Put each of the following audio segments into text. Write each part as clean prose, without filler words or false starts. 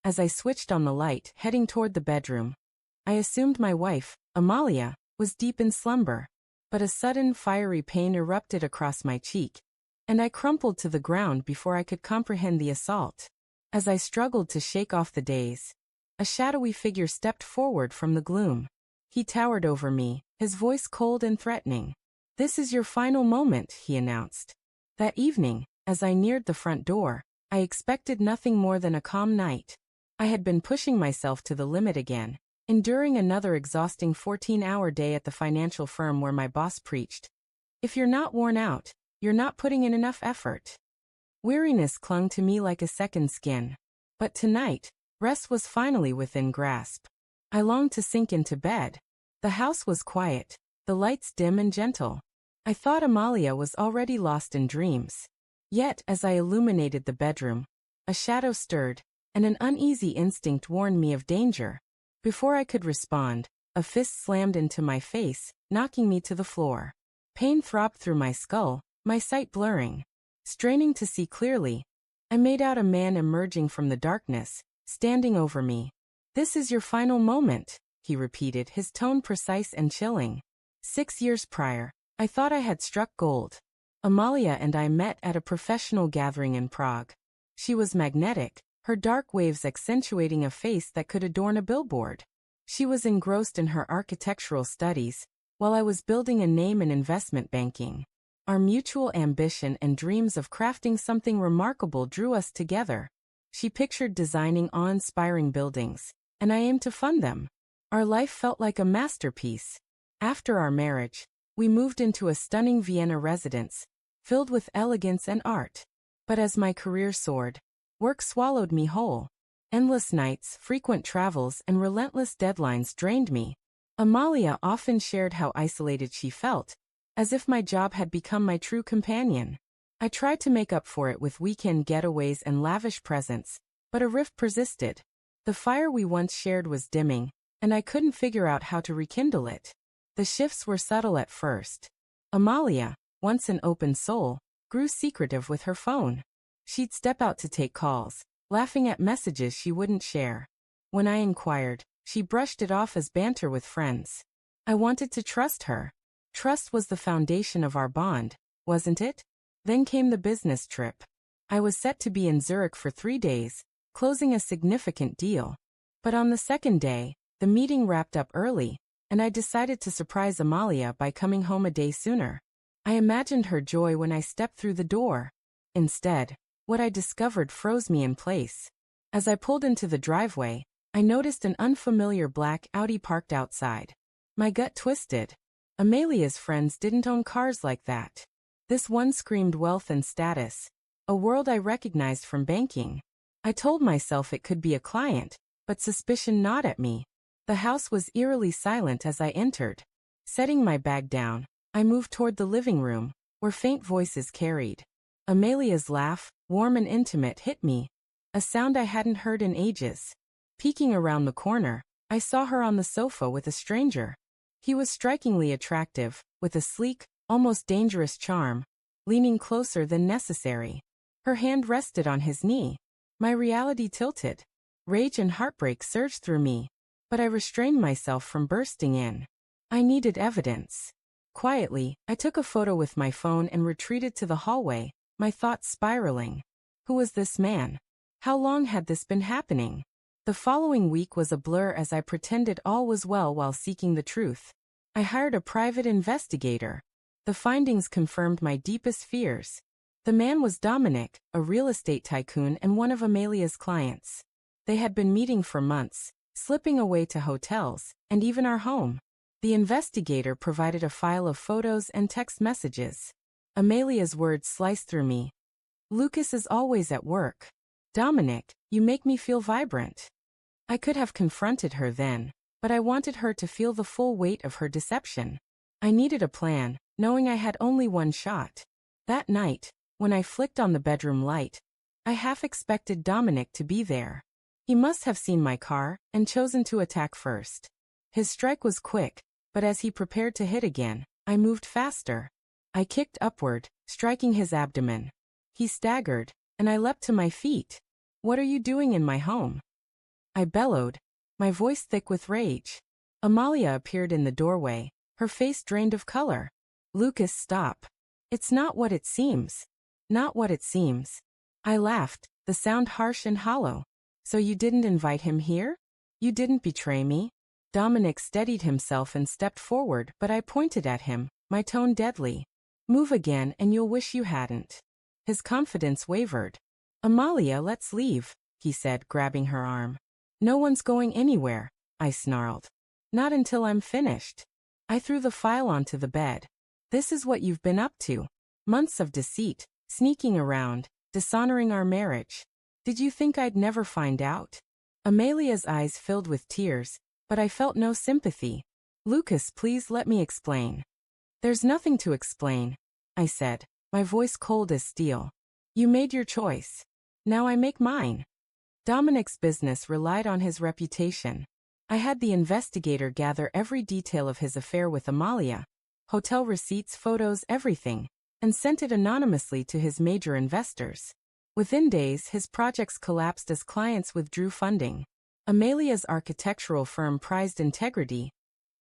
As I switched on the light, heading toward the bedroom, I assumed my wife, Amalia, was deep in slumber. But a sudden fiery pain erupted across my cheek, and I crumpled to the ground before I could comprehend the assault. As I struggled to shake off the daze, a shadowy figure stepped forward from the gloom. He towered over me, his voice cold and threatening. "This is your final moment," he announced. That evening, as I neared the front door, I expected nothing more than a calm night. I had been pushing myself to the limit again, enduring another exhausting 14-hour day at the financial firm where my boss preached, "If you're not worn out, you're not putting in enough effort." Weariness clung to me like a second skin. But tonight, rest was finally within grasp. I longed to sink into bed. The house was quiet, the lights dim and gentle. I thought Amalia was already lost in dreams. Yet, as I illuminated the bedroom, a shadow stirred, and an uneasy instinct warned me of danger. Before I could respond, a fist slammed into my face, knocking me to the floor. Pain throbbed through my skull, my sight blurring. Straining to see clearly, I made out a man emerging from the darkness, standing over me. "This is your final moment," he repeated, his tone precise and chilling. 6 years prior, I thought I had struck gold. Amalia and I met at a professional gathering in Prague. She was magnetic, her dark waves accentuating a face that could adorn a billboard. She was engrossed in her architectural studies, while I was building a name in investment banking. Our mutual ambition and dreams of crafting something remarkable drew us together. She pictured designing awe-inspiring buildings, and I aimed to fund them. Our life felt like a masterpiece. After our marriage, we moved into a stunning Vienna residence, filled with elegance and art. But as my career soared, work swallowed me whole. Endless nights, frequent travels, and relentless deadlines drained me. Amalia often shared how isolated she felt, as if my job had become my true companion. I tried to make up for it with weekend getaways and lavish presents, but a rift persisted. The fire we once shared was dimming, and I couldn't figure out how to rekindle it. The shifts were subtle at first. Amalia, once an open soul, grew secretive with her phone. She'd step out to take calls, laughing at messages she wouldn't share. When I inquired, she brushed it off as banter with friends. I wanted to trust her. Trust was the foundation of our bond, wasn't it? Then came the business trip. I was set to be in Zurich for 3 days, closing a significant deal. But on the second day, the meeting wrapped up early, and I decided to surprise Amalia by coming home a day sooner. I imagined her joy when I stepped through the door. Instead, what I discovered froze me in place. As I pulled into the driveway, I noticed an unfamiliar black Audi parked outside. My gut twisted. Amalia's friends didn't own cars like that. This one screamed wealth and status, a world I recognized from banking. I told myself it could be a client, but suspicion gnawed at me. The house was eerily silent as I entered. Setting my bag down, I moved toward the living room, where faint voices carried. Amalia's laugh, warm and intimate, hit me, a sound I hadn't heard in ages. Peeking around the corner, I saw her on the sofa with a stranger. He was strikingly attractive, with a sleek, almost dangerous charm, leaning closer than necessary. Her hand rested on his knee. My reality tilted. Rage and heartbreak surged through me, but I restrained myself from bursting in. I needed evidence. Quietly, I took a photo with my phone and retreated to the hallway, my thoughts spiraling. Who was this man? How long had this been happening? The following week was a blur as I pretended all was well while seeking the truth. I hired a private investigator. The findings confirmed my deepest fears. The man was Dominic, a real estate tycoon and one of Amalia's clients. They had been meeting for months, slipping away to hotels, and even our home. The investigator provided a file of photos and text messages. Amalia's words sliced through me. "Lucas is always at work. Dominic, you make me feel vibrant." I could have confronted her then, but I wanted her to feel the full weight of her deception. I needed a plan, knowing I had only one shot. That night, when I flicked on the bedroom light, I half expected Dominic to be there. He must have seen my car and chosen to attack first. His strike was quick, but as he prepared to hit again, I moved faster. I kicked upward, striking his abdomen. He staggered, and I leapt to my feet. "What are you doing in my home?" I bellowed, my voice thick with rage. Amalia appeared in the doorway, her face drained of color. Lucas, stop. It's not what it seems. Not what it seems. I laughed, the sound harsh and hollow. So you didn't invite him here? You didn't betray me? Dominic steadied himself and stepped forward, but I pointed at him, my tone deadly. Move again and you'll wish you hadn't. His confidence wavered. Amalia, let's leave, he said, grabbing her arm. No one's going anywhere, I snarled. Not until I'm finished. I threw the file onto the bed. This is what you've been up to. Months of deceit, sneaking around, dishonoring our marriage. Did you think I'd never find out? Amalia's eyes filled with tears, but I felt no sympathy. Lucas, please let me explain. There's nothing to explain, I said, my voice cold as steel. You made your choice. Now I make mine. Dominic's business relied on his reputation. I had the investigator gather every detail of his affair with Amalia, hotel receipts, photos, everything, and sent it anonymously to his major investors. Within days, his projects collapsed as clients withdrew funding. Amalia's architectural firm prized integrity,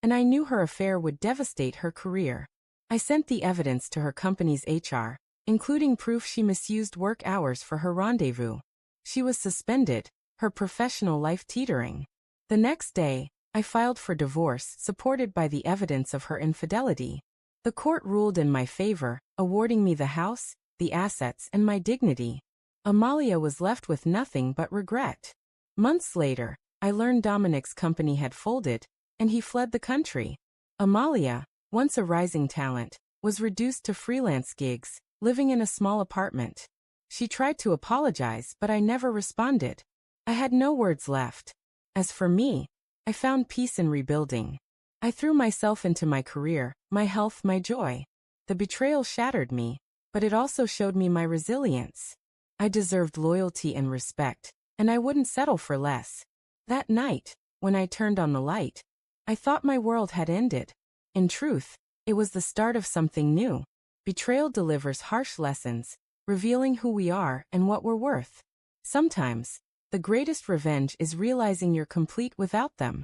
and I knew her affair would devastate her career. I sent the evidence to her company's HR, including proof she misused work hours for her rendezvous. She was suspended, her professional life teetering. The next day, I filed for divorce, supported by the evidence of her infidelity. The court ruled in my favor, awarding me the house, the assets, and my dignity. Amalia was left with nothing but regret. Months later, I learned Dominic's company had folded, and he fled the country. Amalia, once a rising talent, was reduced to freelance gigs, living in a small apartment. She tried to apologize, but I never responded. I had no words left. As for me, I found peace in rebuilding. I threw myself into my career, my health, my joy. The betrayal shattered me, but it also showed me my resilience. I deserved loyalty and respect, and I wouldn't settle for less. That night, when I turned on the light, I thought my world had ended. In truth, it was the start of something new. Betrayal delivers harsh lessons, revealing who we are and what we're worth. Sometimes, the greatest revenge is realizing you're complete without them.